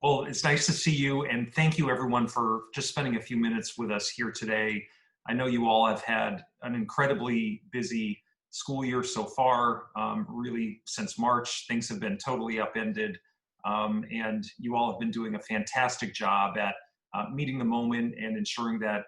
Well, it's nice to see you, and thank you everyone for just spending a few minutes with us here today. I know you all have had an incredibly busy school year so far. Really, since March, things have been totally upended, and you all have been doing a fantastic job at meeting the moment and ensuring that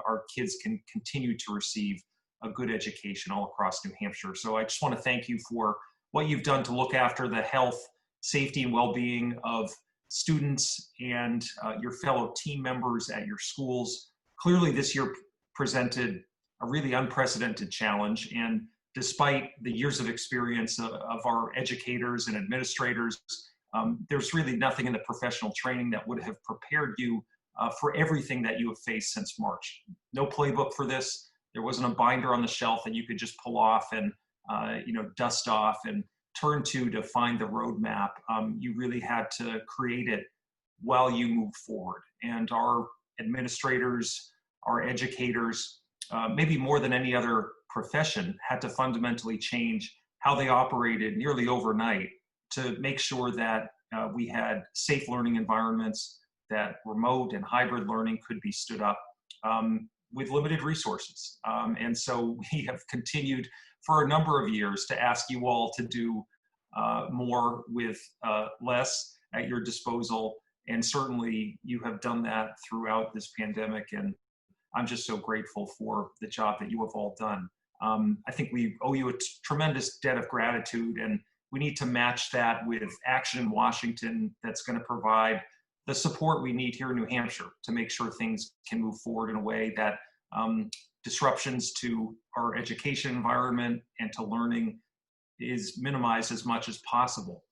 our kids can continue to receive a good education all across New Hampshire. So I just want to thank you for what you've done to look after the health, safety, and well-being of students and your fellow team members at your schools. Clearly, this year presented a really unprecedented challenge, and despite the years of experience of our educators and administrators, there's really nothing in the professional training that would have prepared you for everything that you have faced since March. No playbook for this. There wasn't a binder on the shelf that you could just pull off and dust off and turn to find the roadmap. You really had to create it while you move forward. And our administrators, our educators, maybe more than any other profession, had to fundamentally change how they operated nearly overnight to make sure that we had safe learning environments, that remote and hybrid learning could be stood up with limited resources. And so we have continued for a number of years to ask you all to do more with less at your disposal. And certainly you have done that throughout this pandemic. And I'm just so grateful for the job that you have all done. I think we owe you a tremendous debt of gratitude, and we need to match that with action in Washington that's going to provide the support we need here in New Hampshire to make sure things can move forward in a way that disruptions to our education environment and to learning is minimized as much as possible.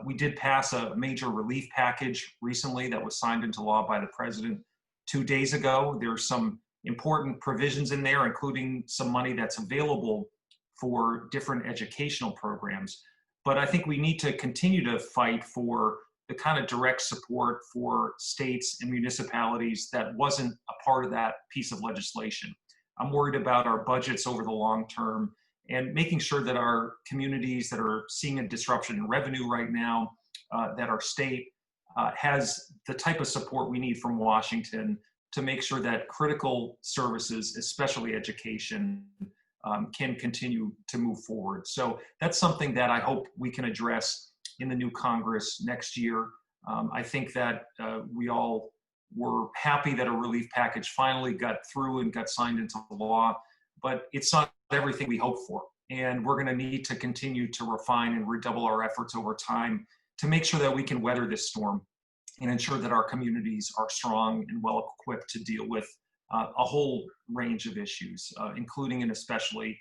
We did pass a major relief package recently that was signed into law by the president 2 days ago. There's some important provisions in there, including some money that's available for different educational programs. But I think we need to continue to fight for the kind of direct support for states and municipalities that wasn't a part of that piece of legislation. I'm worried about our budgets over the long term and making sure that our communities that are seeing a disruption in revenue right now, that our state has the type of support we need from Washington to make sure that critical services, especially education, can continue to move forward. So that's something that I hope we can address in the new Congress next year. I think that we all were happy that a relief package finally got through and got signed into law, but it's not everything we hoped for. And we're gonna need to continue to refine and redouble our efforts over time to make sure that we can weather this storm and ensure that our communities are strong and well equipped to deal with a whole range of issues, including and especially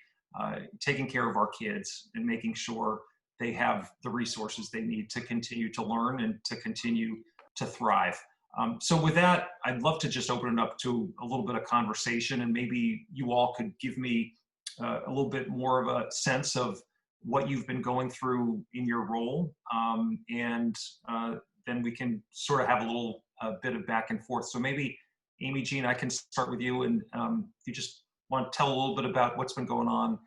taking care of our kids and making sure they have the resources they need to continue to learn and to continue to thrive. So with that, I'd love to just open it up to a little bit of conversation, and maybe you all could give me a little bit more of a sense of what you've been going through in your role, and then we can sort of have a little bit of back and forth. So maybe Amy Jean, I can start with you, and if you just want to tell a little bit about what's been going on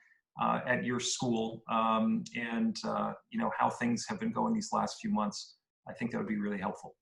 at your school, and how things have been going these last few months, I think that would be really helpful.